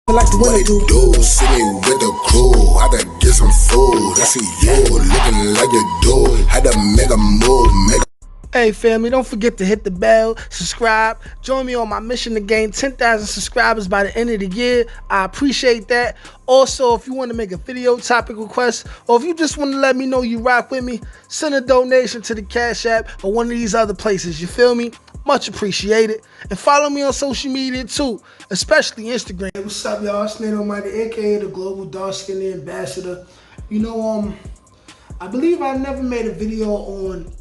Like the winner do. Sitting with the crew, had to get some food. I see you looking like you do. Had to make a move, Hey family, don't forget to hit the bell, subscribe, join me on my mission to gain 10,000 subscribers by the end of the year. I appreciate that. Also, if you want to make a video topic request, or if you just want to let me know you rock with me, send a donation to the Cash App or one of these other places, you feel me? Much appreciated. And follow me on social media too, especially Instagram. Hey, what's up y'all? It's Nate Almighty, aka the Global Dark Skin Ambassador. You know, I believe I never made a video on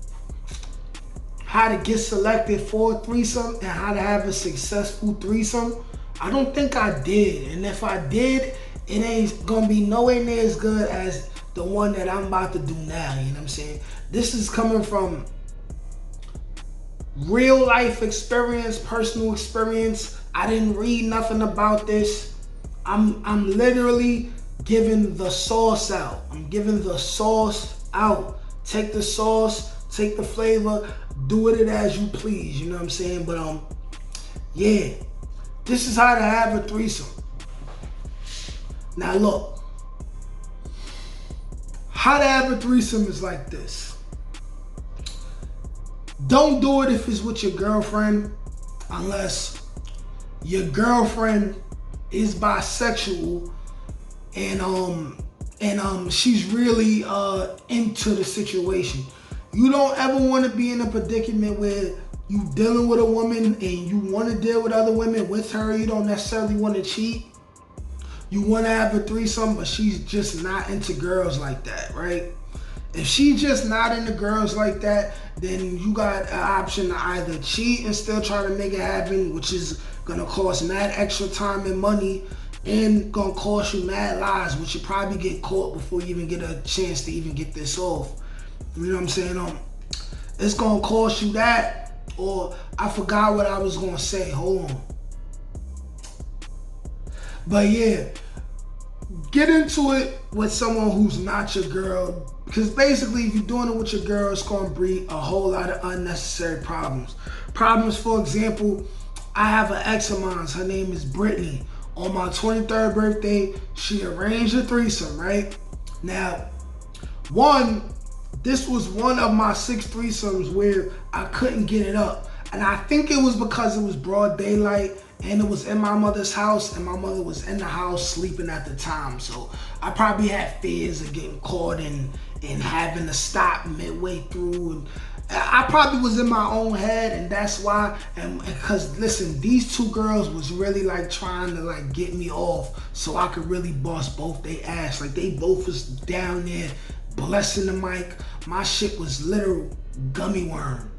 how to get selected for a threesome and how to have a successful threesome. I don't think I did, and if I did, it ain't gonna be nowhere near as good as the one that I'm about to do now, you know what I'm saying? This is coming from real life experience, personal experience. I didn't read nothing about this. I'm literally giving the sauce out. I'm giving the sauce out. Take the sauce, take the flavor, do with it as you please, you know what I'm saying? But yeah, this is how to have a threesome. Now look, how to have a threesome is like this. Don't do it if it's with your girlfriend, unless your girlfriend is bisexual and she's really into the situation. You don't ever want to be in a predicament where you dealing with a woman and you want to deal with other women with her. You don't necessarily want to cheat. You want to have a threesome, but she's just not into girls like that, right? If she's just not into girls like that, then you got an option to either cheat and still try to make it happen, which is going to cost mad extra time and money and going to cost you mad lies, which you probably get caught before you even get a chance to even get this off. You know what I'm saying? It's gonna cost you that, or I forgot what I was gonna say. Hold on. But yeah, get into it with someone who's not your girl, because basically, if you're doing it with your girl, it's gonna breed a whole lot of unnecessary problems. Problems, for example, I have an ex of mine. Her name is Brittany. On my 23rd birthday, she arranged a threesome. Right now, this was one of my 6 threesomes where I couldn't get it up. And I think it was because it was broad daylight and it was in my mother's house and my mother was in the house sleeping at the time. So I probably had fears of getting caught and having to stop midway through. And I probably was in my own head, and that's why. And because listen, these 2 girls was really like trying to like get me off so I could really bust both they ass. Like they both was down there blessing the mic. My shit was literal gummy worm,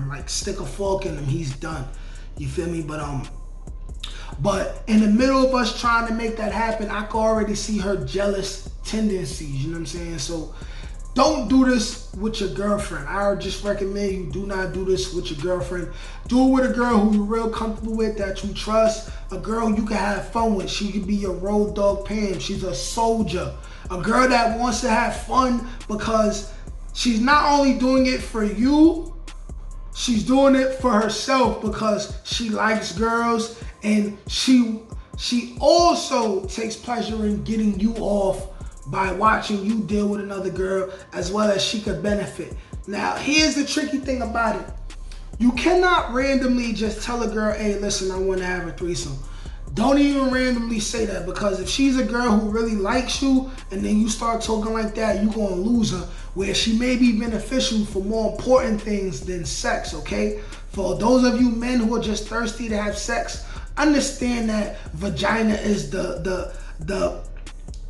like stick a fork in him, he's done. You feel me? But in the middle of us trying to make that happen, I could already see her jealous tendencies, you know what I'm saying? So don't do this with your girlfriend. I would just recommend you do not do this with your girlfriend. Do it with a girl who you're real comfortable with, that you trust, a girl you can have fun with. She could be your road dog Pam. She's a soldier. A girl that wants to have fun because she's not only doing it for you, she's doing it for herself because she likes girls, and she also takes pleasure in getting you off by watching you deal with another girl, as well as she could benefit. Now, here's the tricky thing about it. You cannot randomly just tell a girl, hey, listen, I want to have a threesome. Don't even randomly say that, because if she's a girl who really likes you and then you start talking like that, you're going to lose her, where she may be beneficial for more important things than sex, okay? For those of you men who are just thirsty to have sex, understand that vagina is the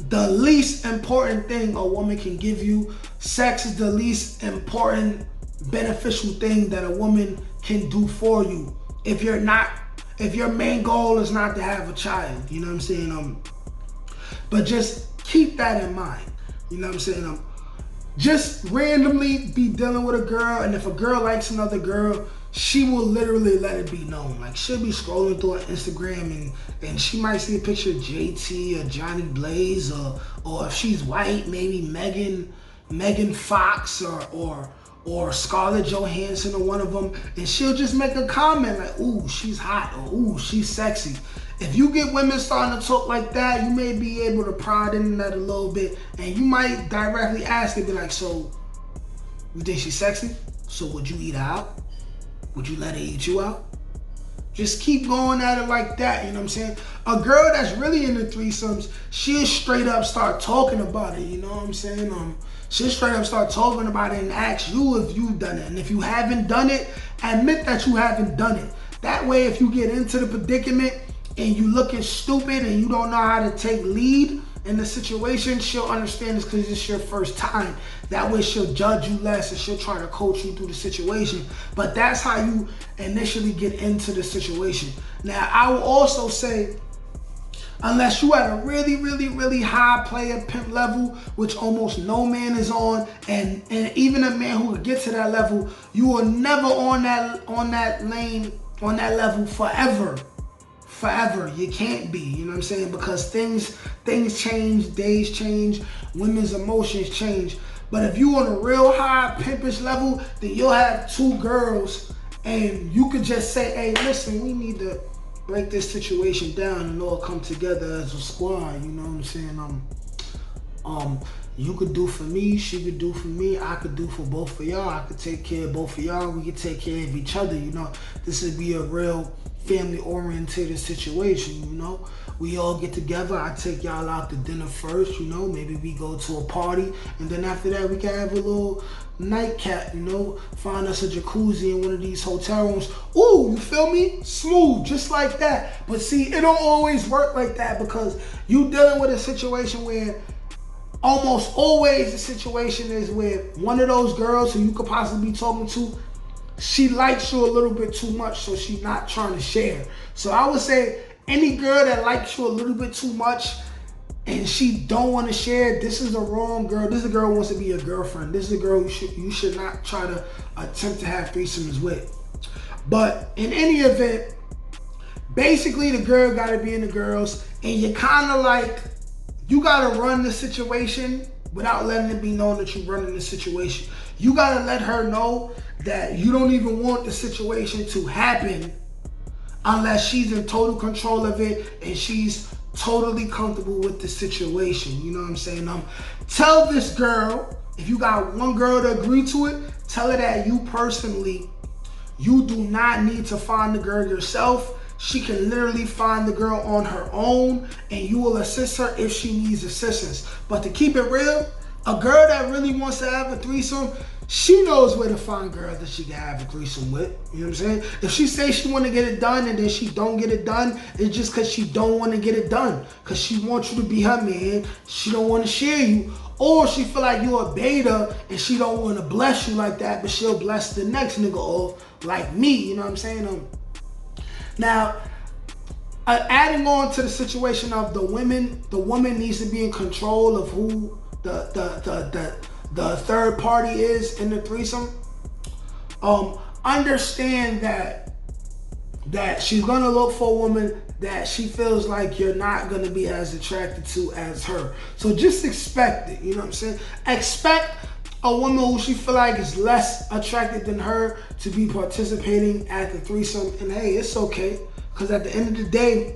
least important thing a woman can give you. Sex is the least important beneficial thing that a woman can do for you. If your main goal is not to have a child, you know what I'm saying? But just keep that in mind, you know what I'm saying? Just randomly be dealing with a girl, and if a girl likes another girl, she will literally let it be known. Like, she'll be scrolling through her Instagram and she might see a picture of JT or Johnny Blaze, or if she's white, maybe Megan Fox or Scarlett Johansson or one of them, and she'll just make a comment like, ooh, she's hot, or ooh, she's sexy. if you get women starting to talk like that, you may be able to prod in that a little bit, and you might directly ask and be like, so, you think she's sexy? So would you eat her out? Would you let her eat you out? Just keep going at it like that, you know what I'm saying? A girl that's really into threesomes, she'll straight up start talking about it, you know what I'm saying? She'll straight up start talking about it and ask you if you've done it. And if you haven't done it, admit that you haven't done it. That way, if you get into the predicament and you looking stupid and you don't know how to take lead in the situation, she'll understand this because it's your first time. That way she'll judge you less and she'll try to coach you through the situation. But that's how you initially get into the situation. Now, I will also say, unless you at a really, really, really high player pimp level, which almost no man is on, and even a man who could get to that level, you are never on that lane, on that level forever. Forever. You can't be, you know what I'm saying? Because things change, days change, women's emotions change. But if you on a real high pimpish level, then you'll have two girls and you could just say, hey, listen, we need to break this situation down and all come together as a squad, you know what I'm saying? You could do for me, she could do for me, I could do for both of y'all, I could take care of both of y'all, we could take care of each other, you know? This would be a real family-oriented situation, you know? We all get together, I take y'all out to dinner first, you know? Maybe we go to a party, and then after that we can have a little nightcap, you know? Find us a jacuzzi in one of these hotel rooms. Ooh, you feel me? Smooth, just like that. But see, it don't always work like that because you dealing with a situation where almost always the situation is where one of those girls who you could possibly be talking to, she likes you a little bit too much, so she's not trying to share. So I would say any girl that likes you a little bit too much and she don't want to share, this is the wrong girl. This is a girl who wants to be your girlfriend. This is a girl you should not try to attempt to have threesomes with. But in any event, basically the girl got to be in the girls, and you kind of like, you got to run the situation without letting it be known that you're running the situation. You got to let her know that you don't even want the situation to happen unless she's in total control of it and she's totally comfortable with the situation. You know what I'm saying? Tell this girl, if you got one girl to agree to it, tell her that you personally, you do not need to find the girl yourself. She can literally find the girl on her own and you will assist her if she needs assistance. But to keep it real, a girl that really wants to have a threesome, she knows where to find girls that she can have a threesome with. You know what I'm saying? If she says she want to get it done and then she don't get it done, it's just because she don't want to get it done. Because she wants you to be her man. She don't want to share you. Or she feel like you're a beta and she don't want to bless you like that, but she'll bless the next nigga off like me. You know what I'm saying? Now, adding on to the situation of the woman needs to be in control of who the third party is in the threesome. Understand that she's gonna look for a woman that she feels like you're not gonna be as attracted to as her. So just expect it, you know what I'm saying? Expect a woman who she feel like is less attracted than her to be participating at the threesome. And hey, it's okay, because at the end of the day,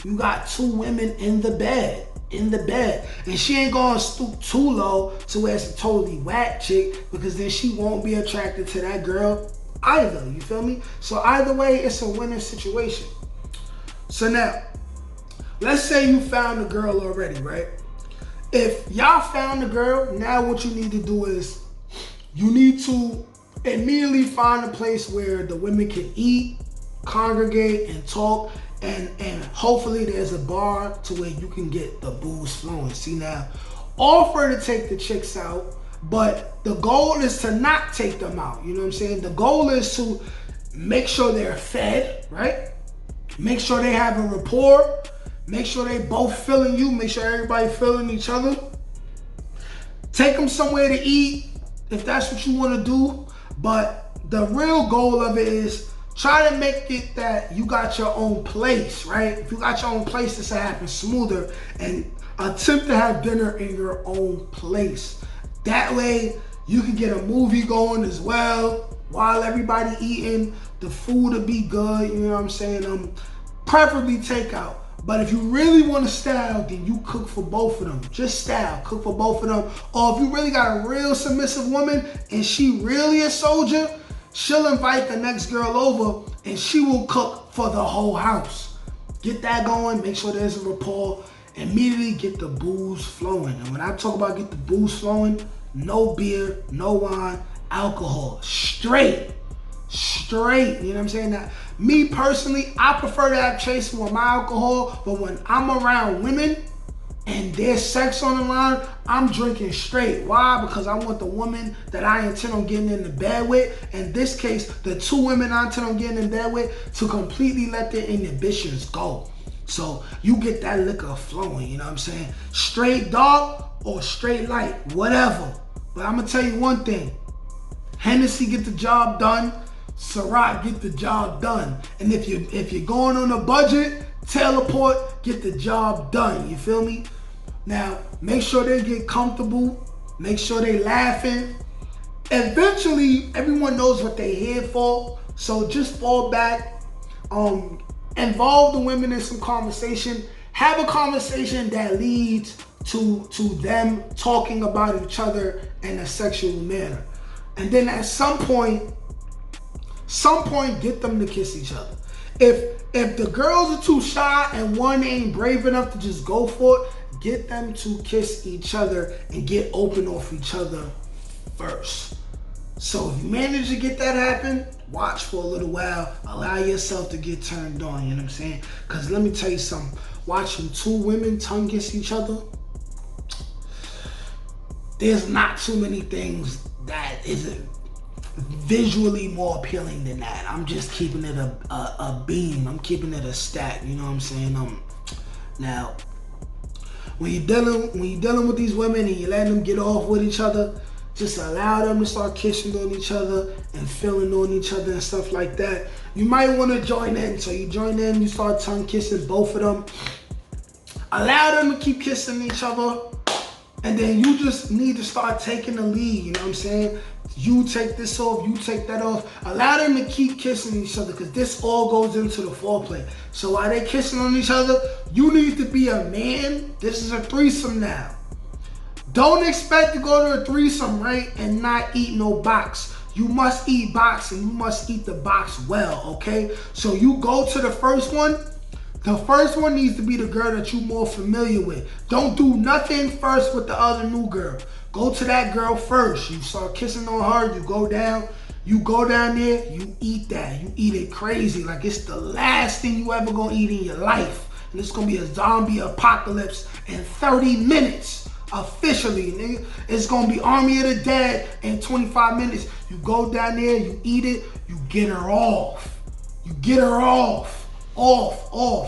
you got two women in the bed. And she ain't gonna stoop too low to where it's a totally whack chick, because then she won't be attracted to that girl either, you feel me? So either way, it's a winning situation. So now, let's say you found a girl already, right? If y'all found a girl, now what you need to do is, you need to immediately find a place where the women can eat, congregate, and talk. And hopefully there's a bar to where you can get the booze flowing. See now, offer to take the chicks out, but the goal is to not take them out. You know what I'm saying? The goal is to make sure they're fed, right? Make sure they have a rapport. Make sure they both feeling you. Make sure everybody feeling each other. Take them somewhere to eat if that's what you want to do. But the real goal of it is try to make it that you got your own place, right? If you got your own place, this will happen smoother. And attempt to have dinner in your own place. That way, you can get a movie going as well while everybody eating. The food will be good, you know what I'm saying? preferably takeout. But if you really want to style, then you cook for both of them. Just style, cook for both of them. Or if you really got a real submissive woman and she really a soldier, she'll invite the next girl over and she will cook for the whole house. Get that going, make sure there's a rapport. Immediately get the booze flowing. And when I talk about get the booze flowing, no beer, no wine, alcohol. Straight, you know what I'm saying? Now, me personally, I prefer to have chasing with my alcohol, but when I'm around women and there's sex on the line, I'm drinking straight. Why? Because I want the woman that I intend on getting into bed with, in this case, the two women I intend on getting in bed with, to completely let their inhibitions go. So you get that liquor flowing, you know what I'm saying? Straight dark or straight light, whatever. But I'm gonna tell you one thing. Hennessy get the job done. Ciroc get the job done. And if you're going on a budget, teleport, get the job done. You feel me? Now, make sure they get comfortable. Make sure they laughing. Eventually, everyone knows what they're here for. So just fall back. Involve the women in some conversation. Have a conversation that leads to them talking about each other in a sexual manner. And then at some point, get them to kiss each other. If the girls are too shy and one ain't brave enough to just go for it, get them to kiss each other and get open off each other first. So if you manage to get that happen, watch for a little while, allow yourself to get turned on, you know what I'm saying? Because let me tell you something, watching two women tongue kiss each other, there's not too many things that is visually more appealing than that. I'm just keeping it a beam. I'm keeping it a stack. You know what I'm saying? Now, when you're dealing with these women and you let them get off with each other, just allow them to start kissing on each other and feeling on each other and stuff like that. You might want to join in. So you join in, you start tongue kissing both of them. Allow them to keep kissing each other. And then you just need to start taking the lead, you know what I'm saying? You take this off, you take that off. Allow them to keep kissing each other because this all goes into the foreplay. So while they kissing on each other, you need to be a man. This is a threesome now. Don't expect to go to a threesome, right, and not eat no box. You must eat box and you must eat the box well, okay? So you go to the first one. The first one needs to be the girl that you're more familiar with. Don't do nothing first with the other new girl. Go to that girl first. You start kissing on her, you go down there, you eat that. You eat it crazy, like it's the last thing you ever gonna eat in your life. And it's gonna be a zombie apocalypse in 30 minutes. Officially, nigga. It's gonna be Army of the Dead in 25 minutes. You go down there, you eat it, you get her off. You get her off,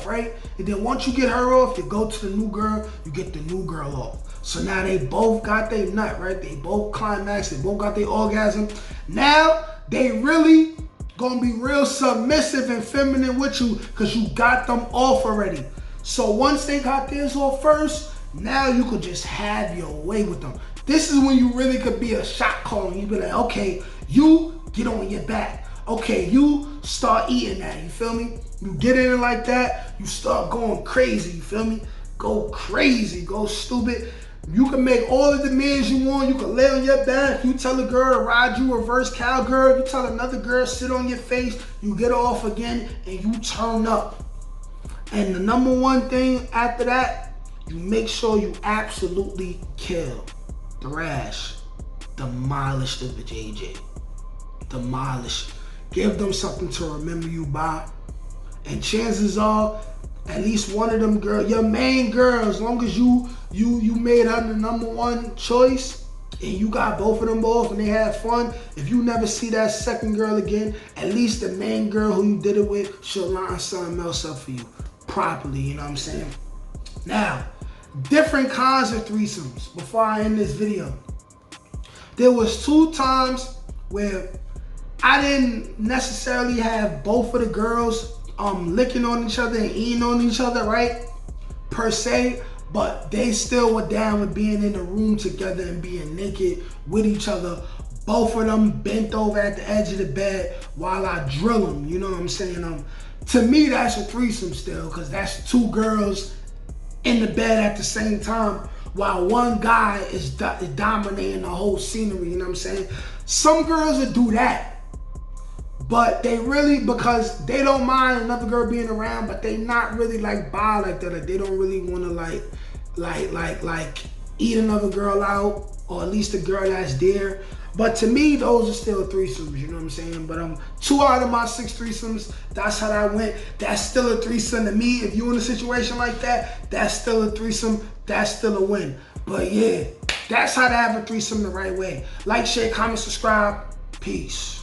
right? And then once you get her off, you go to the new girl, you get the new girl off. So now they both got their nut, right? They both climaxed, they both got their orgasm. Now they really gonna be real submissive and feminine with you because you got them off already. So once they got theirs off first, now you could just have your way with them. This is when you really could be a shot caller. You be like, okay, you get on your back. Okay, you start eating that, you feel me? You get in it like that, you start going crazy, you feel me? Go crazy, go stupid. You can make all the demands you want. You can lay on your back. You tell a girl to ride you reverse cowgirl. You tell another girl sit on your face. You get off again and you turn up. And the number one thing after that, you make sure you absolutely kill, thrash, demolish the JJ. Demolish. Give them something to remember you by. And chances are, at least one of them girls, your main girl, as long as you made her the number one choice and you got both of them off and they had fun, if you never see that second girl again, at least the main girl who you did it with, she'll line something else up for you properly, you know what I'm saying? Now, different kinds of threesomes before I end this video. There was 2 times where I didn't necessarily have both of the girls licking on each other and eating on each other, right? Per se, but they still were down with being in the room together and being naked with each other. Both of them bent over at the edge of the bed while I drill them, you know what I'm saying? To me, that's a threesome still, because that's two girls in the bed at the same time while one guy is dominating the whole scenery, you know what I'm saying? Some girls will do that, but they really, because they don't mind another girl being around, but they not really like bi like that. Like, they don't really want to like eat another girl out, or at least the girl that's there. But to me, those are still threesomes, you know what I'm saying? But 2 out of my 6 threesomes, that's how that went. That's still a threesome to me. If you in a situation like that, that's still a threesome. That's still a win. But yeah, that's how to have a threesome the right way. Like, share, comment, subscribe. Peace.